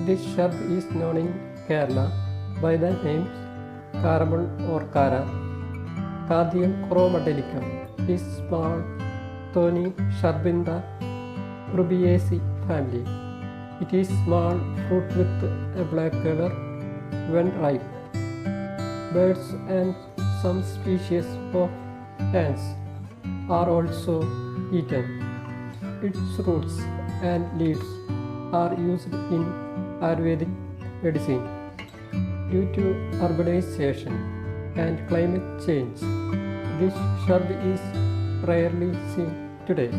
This shrub is known in Kerala by the names Caramel or Cara. Cardium chromadelicum is small thorny shrub in the Rubiaceae family. It is small fruit with a black color when ripe. Birds and some species of ants are also eaten. Its roots and leaves are used in Ayurvedic medicine. Due to urbanization and climate change, this shrub is rarely seen today.